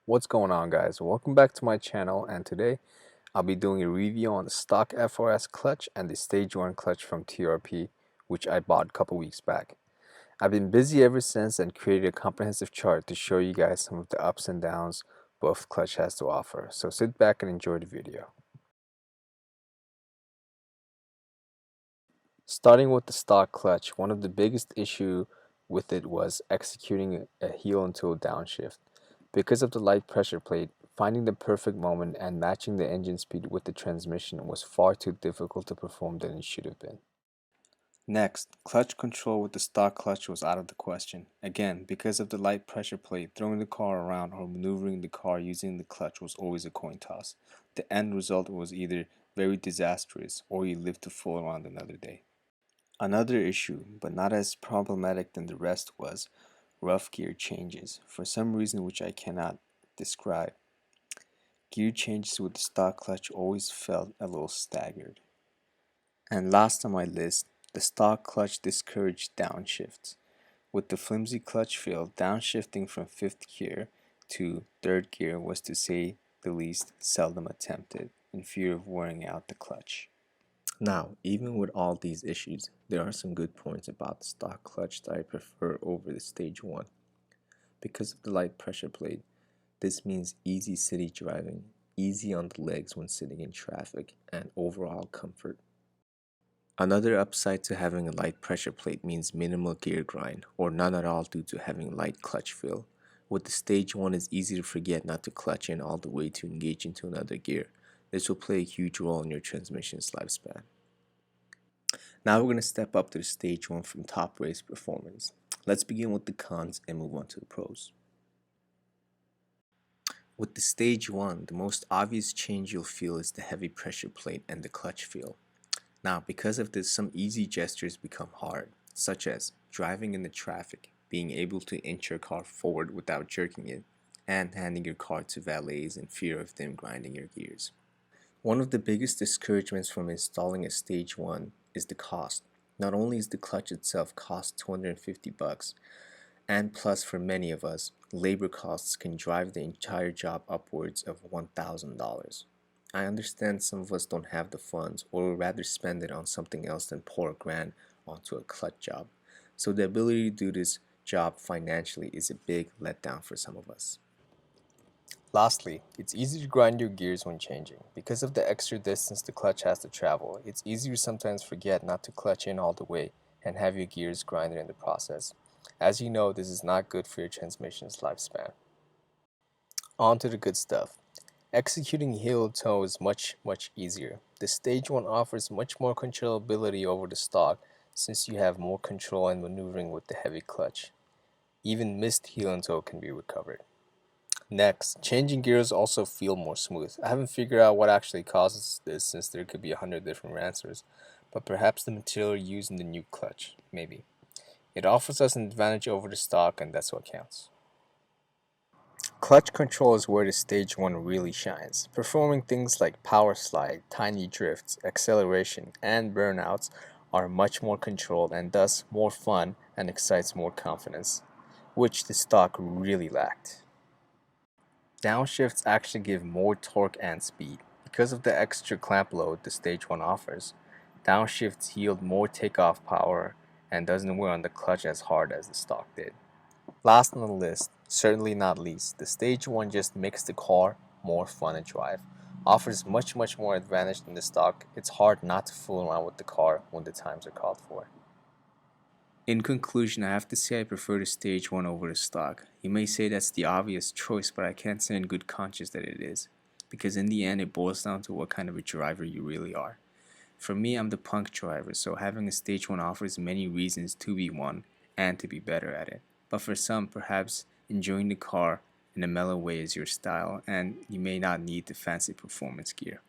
What's going on, guys? Welcome back to my channel, and today I'll be doing a review on the stock FRS clutch and the stage 1 clutch from TRP, which I bought a couple weeks back. I've been busy ever since and created a comprehensive chart to show you guys some of the ups and downs both clutch has to offer, so sit back and enjoy the video. Starting with the stock clutch, one of the biggest issue with it was executing a heel and toe downshift. Because of the light pressure plate, finding the perfect moment and matching the engine speed with the transmission was far too difficult to perform than it should have been. Next, clutch control with the stock clutch was out of the question. Again, because of the light pressure plate, throwing the car around or maneuvering the car using the clutch was always a coin toss. The end result was either very disastrous or you lived to fool around another day. Another issue, but not as problematic than the rest, was rough gear changes, for some reason which I cannot describe. Gear changes with the stock clutch always felt a little staggered. And last on my list, the stock clutch discouraged downshifts. With the flimsy clutch feel, downshifting from 5th gear to 3rd gear was, to say the least, seldom attempted, in fear of wearing out the clutch. Now, even with all these issues, there are some good points about the stock clutch that I prefer over the stage 1. Because of the light pressure plate, this means easy city driving, easy on the legs when sitting in traffic, and overall comfort. Another upside to having a light pressure plate means minimal gear grind, or none at all due to having light clutch feel. With the stage 1, it's easy to forget not to clutch in all the way to engage into another gear. This will play a huge role in your transmission's lifespan. Now we're going to step up to the stage 1 from top race performance. Let's begin with the cons and move on to the pros. With the stage 1, the most obvious change you'll feel is the heavy pressure plate and the clutch feel. Now, because of this, some easy gestures become hard, such as driving in the traffic, being able to inch your car forward without jerking it, and handing your car to valets in fear of them grinding your gears. One of the biggest discouragements from installing a stage 1 is the cost. Not only is the clutch itself cost $250, and plus for many of us, labor costs can drive the entire job upwards of $1,000. I understand some of us don't have the funds or would rather spend it on something else than pour a grand onto a clutch job. So the ability to do this job financially is a big letdown for some of us. Lastly, it's easy to grind your gears when changing. Because of the extra distance the clutch has to travel, it's easy to sometimes forget not to clutch in all the way and have your gears grinded in the process. As you know, this is not good for your transmission's lifespan. On to the good stuff. Executing heel toe is much easier. The stage 1 offers much more controllability over the stock since you have more control and maneuvering with the heavy clutch. Even missed heel and toe can be recovered. Next, changing gears also feel more smooth. I haven't figured out what actually causes this since there could be 100 different answers, but perhaps the material used in the new clutch, maybe. It offers us an advantage over the stock, and that's what counts. Clutch control is where the stage 1 really shines. Performing things like power slide, tiny drifts, acceleration, and burnouts are much more controlled and thus more fun and excites more confidence, which the stock really lacked. Downshifts actually give more torque and speed. Because of the extra clamp load the stage 1 offers, downshifts yield more takeoff power and doesn't wear on the clutch as hard as the stock did. Last on the list, certainly not least, the stage 1 just makes the car more fun to drive. Offers much more advantage than the stock. It's hard not to fool around with the car when the times are called for. In conclusion, I have to say I prefer the stage 1 over the stock. You may say that's the obvious choice, but I can't say in good conscience that it is. Because in the end, it boils down to what kind of a driver you really are. For me, I'm the punk driver, so having a stage 1 offers many reasons to be one and to be better at it. But for some, perhaps enjoying the car in a mellow way is your style, and you may not need the fancy performance gear.